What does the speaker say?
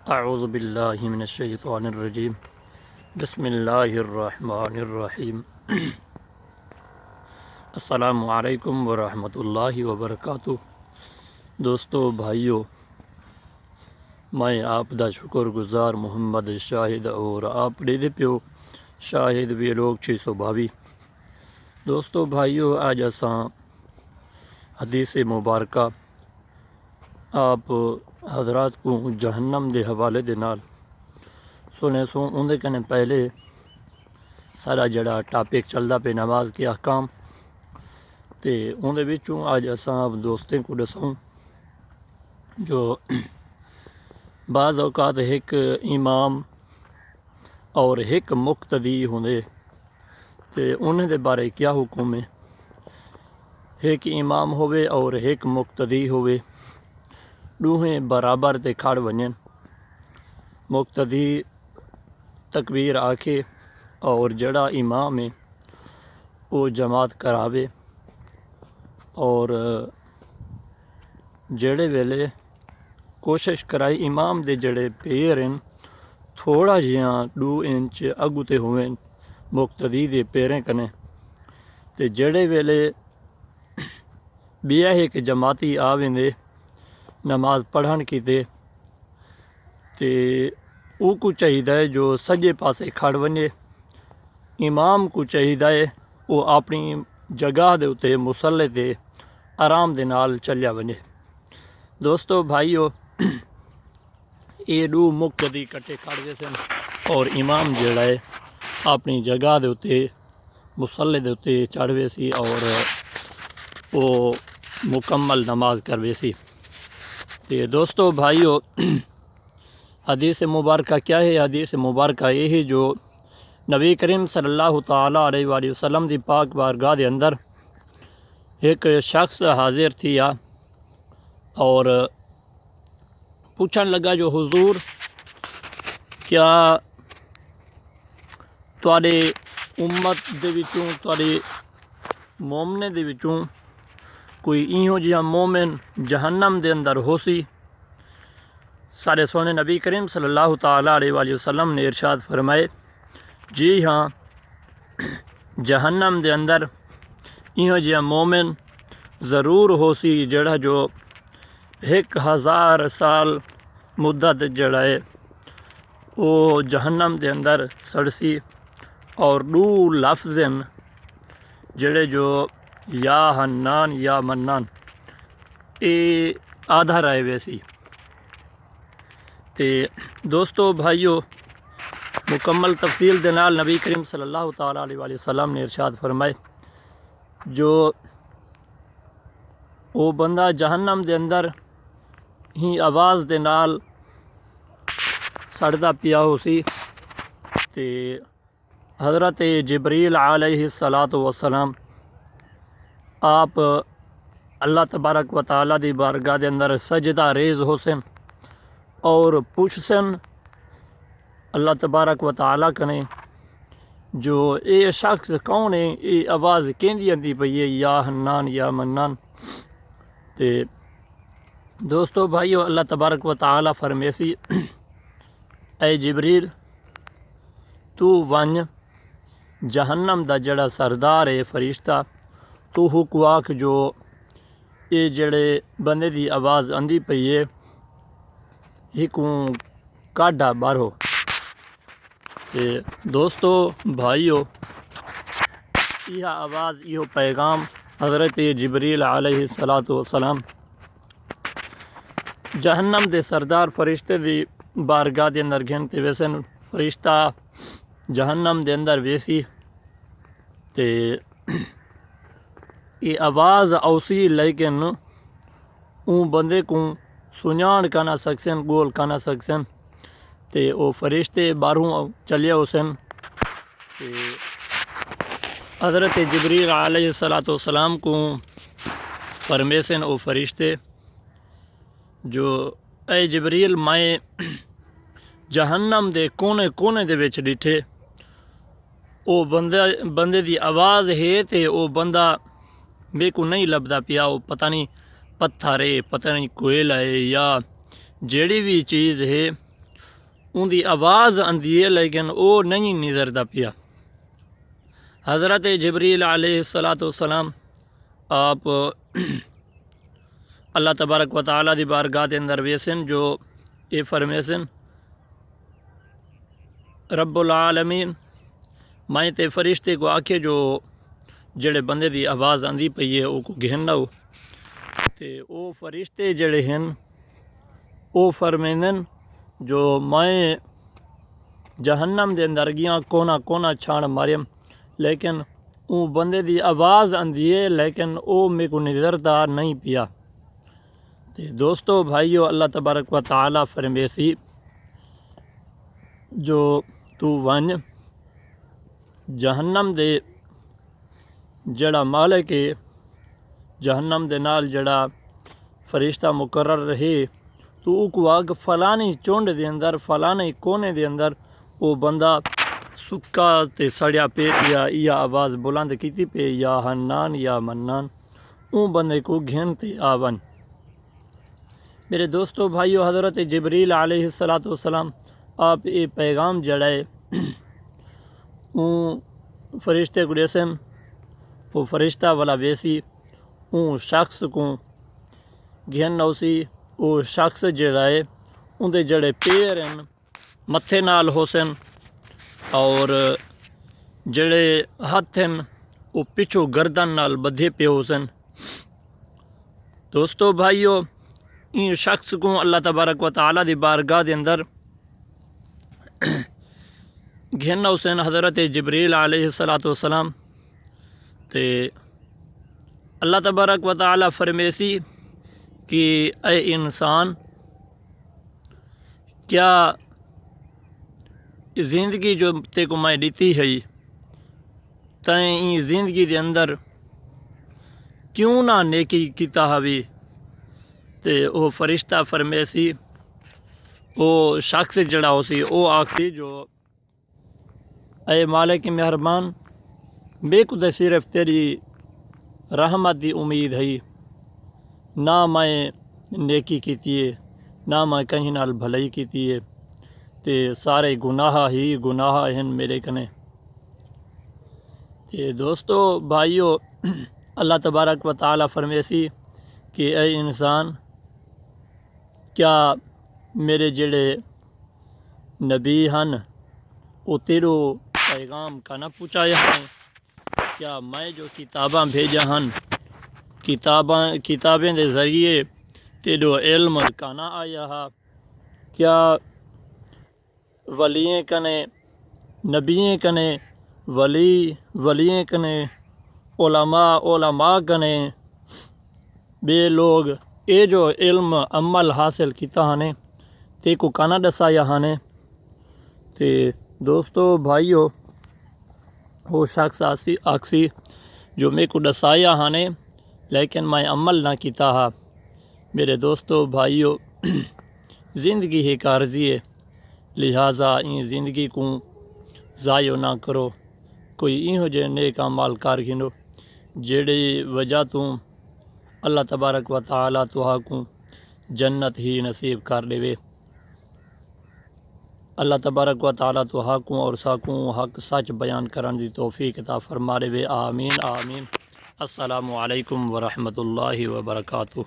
اعوذ باللہ من الشیطان الرجیم بسم اللہ الرحمن الرحیم السلام علیکم ورحمۃ اللہ وبرکاتہ۔ دوستو بھائیو، میں آپ دا شکر گزار محمد شاہد اور آپ دے پیو شاہد وی لوگ 622۔ دوستو بھائیو، آج اساں حدیث مبارکہ آپ حضرات کو جہنم دے حوالے دے نال سنے سو۔ اندے کنے پہلے سارا جڑا ٹاپک چلدا پہ نماز کے احکام تے اندے وچوں آج اساں دوستیں کو دسوں جو بعض اوقات ایک امام اور ایک مقتدی ہوندے تے انہیں دے بارے کیا حکم ہے۔ ایک امام ہوئے اور ایک مقتدی ہوئے، دوہیں برابر تے کھڑ ونجن۔ مقتدی تکبیر آکھے اور جڑا امام ہے وہ جماعت کراوے، اور جڑے ویلے کوشش کرائی امام دے جڑے پیر ہیں تھوڑا جہاں 2 انچ اگو تے ہوئیں مقتدی دے پیریں کنے، تے جڑے ویلے بیا ایک جماعتی آویں دے نماز پڑھن کی تے او کو چاہیے جو سجے پاسے کھڑ ونجے۔ امام کو چاہیے وہ اپنی جگہ دے اتے مصلے تے آرام دے نال چلیا ونجے۔ دوستو بھائیو، یہ 2 مقتدی کٹے کھڑ گئے سن اور امام جڑا ہے اپنی جگہ دے اتے مصلے دے اتے چڑھوے سی اور وہ مکمل نماز کروے سی۔ تے دوستو بھائیو، حدیث مبارکہ کیا ہے؟ حدیث مبارکہ یہ ہے جو نبی کریم صلی اللہ تعالیٰ علیہ وآلہ وسلم دی پاک بارگاہ دے اندر ایک شخص حاضر تھیا اور پوچھن لگا جو حضور، کیا تواڈے امت دے وچوں تواڈے مومنے دے وچوں کوئی ایہو جہا مومن جہنم دے اندر ہو سی؟ سارے سونے نبی کریم صلی اللہ تعالیٰ علیہ وآلہ وسلم نے ارشاد فرمائے، جی ہاں، جہنم دے اندر ایہو جہا مومن ضرور ہو سی جڑا جو 1000 سال مدت جڑا ہے وہ جہنم دے اندر سڑسی، اور 2 لفظ ہیں جڑے جو یا حنان یا منان اے آدھا رائے ویسی۔ تے دوستو بھائیو، مکمل تفصیل دے نال نبی کریم صلی اللہ تعالیٰ علیہ وآلہ وسلم نے ارشاد فرمائے، جو وہ بندہ جہنم دے اندر ہی آواز دے نال سڑدا پیا ہو سی، تے حضرت جبریل علیہ السلام آپ اللہ تبارک و تعالیٰ دی بارگاہ دے اندر سجدہ ریز ہو سن اور پوچھ سن اللہ تبارک و تعالیٰ کنے جو اے شخص کون ہے، اے آواز کیندی اندی پئی ہے یا حنان یا منان؟ تے دوستو بھائیو، اللہ تبارک و تعالیٰ فرمیسی، اے جبریل تو ونج جہنم دا جڑا سردار ہے فرشتہ، تو حکم آکھ جو اے جڑے بندے دی آواز اندی پئی ہے ہکوں کاڈا باہرو۔ تے دوستو بھائیو، یہ آواز یہ پیغام حضرت جبریل علیہ السلام جہنم دے سردار فرشتے دی بارگاہ دے اندر گھنتے ویسن۔ فرشتہ جہنم دے اندر ویسی تے یہ آواز اوسی، لیکن اون بندے کو سنیان کا نہ سکسن، گول کا نہ سکسن، تے او فرشتے باہروں چلے ہوسن۔ تے حضرت جبریل علیہ السلام کو فرمیسن او فرشتے جو اے جبریل، میں جہنم دے کونے کونے دے وچ ڈٹھے او بندے دی آواز ہے تے او بندہ میرے کو نہیں لبدا پیا، وہ پتہ نہیں پتھر ہے، پتہ نہیں کوئلہ ہے یا جیڑی بھی چیز ہے ان دی آواز آندی ہے لیکن وہ نہیں نظردا پیا۔ حضرت جبریل علیہ السلام آپ اللہ تبارک و تعالیٰ دی بارگاہ دے اندر ویسن جو اے فرمیسن رب العالمین میں تے فرشتے کو آکھے جو جڑے بندے دی آواز آندی پئی ہے او کو گھن نہ ہو تے او فرشتے جڑے ہیں او فرمیندن جو میں جہنم دے اندر گیاں کونا کونا چھان ماریم لیکن او بندے دی آواز آندی ہے لیکن او میں کو نظردا نہیں پیا۔ تے دوستو بھائیو اللہ تبارک و تعالیٰ فرمیسی جو تو ون جہنم دے جڑا مالک ہے جہنم دے نال جڑا فرشتہ مقرر رہے تو او کو آگ فلانی چونڈ دے اندر فلانے کونے دے اندر او بندہ سکا تے سڑیا پے یا آواز بلند کیتی پے یا حنان یا منان اون بندے کو گھن تے آون۔ میرے دوستو بھائیو حضرت جبریل علیہ السلام آپ یہ پیغام جڑا ہے اون فرشتے کو دیسن وہ فرشتہ والا ویسی اون شخص کو گھن نوسی وہ شخص جڑا ہے ان دے جڑے پیر ہیں متھے نال ہوسن اور جڑے ہاتھ ہیں وہ پچھو گردن نال بدھے پہ ہوسن۔ دوستو بھائیو این شخص کو اللہ تبارک و تعالیٰ دی بارگاہ دے اندر گھن حسین حضرت جبریل علیہ السلام تے اللہ تبارک و تعالیٰ فرمیسی کہ اے انسان کیا زندگی جو تے کو میں دیتی ہے تائیں این زندگی دے اندر کیوں نہ نیکی کیتا ہوی تے او فرشتہ فرمیسی او شخص جڑا ہو سی او آکھی جو اے مالک مہربان میں کو تے صرف تیری رحمت دی امید ہے نہ میں نیکی کیتی ہے نہ میں کہیں نال بھلائی کیتی ہے تے سارے گناہ ہی گناہ ہیں میرے کنے۔ تے دوستو بھائیو اللہ تبارک و تعالیٰ فرمیسی کہ اے انسان کیا میرے جڑے نبی ہن وہ تیرو پیغام کا نہ پہنچایا ہیں؟ کیا میں جو کتاباں بھیجا ہن کتابیں دے ذریعے تیرو علم کا نہ آیا ہے؟ کیا ولییں کنے نبییں کنے ولییں کنے علماء کنے بے لوگ اے جو علم عمل حاصل کیتا ہنے تے کو کانا دسایا ہنے؟ تے دوستو بھائیو وہ شخص آکسی جو میں کو دسایا ہنے لیکن میں عمل نہ کیتا ہا۔ میرے دوستو بھائیو زندگی ہے کارزی ہے لہٰذا این زندگی کو ضائع نہ کرو، کوئی این ہو جے نیک اعمال کار گھنو جڑی وجہ تو اللہ تبارک و تعالیٰ تو کو جنت ہی نصیب کر دے۔ اللہ تبارک و تعالیٰ تو حقوں اور ساکوں حق سچ بیان کرن دی توفیق عطا فرما دے۔ آمین آمین۔ السلام علیکم ورحمۃ اللہ وبرکاتہ۔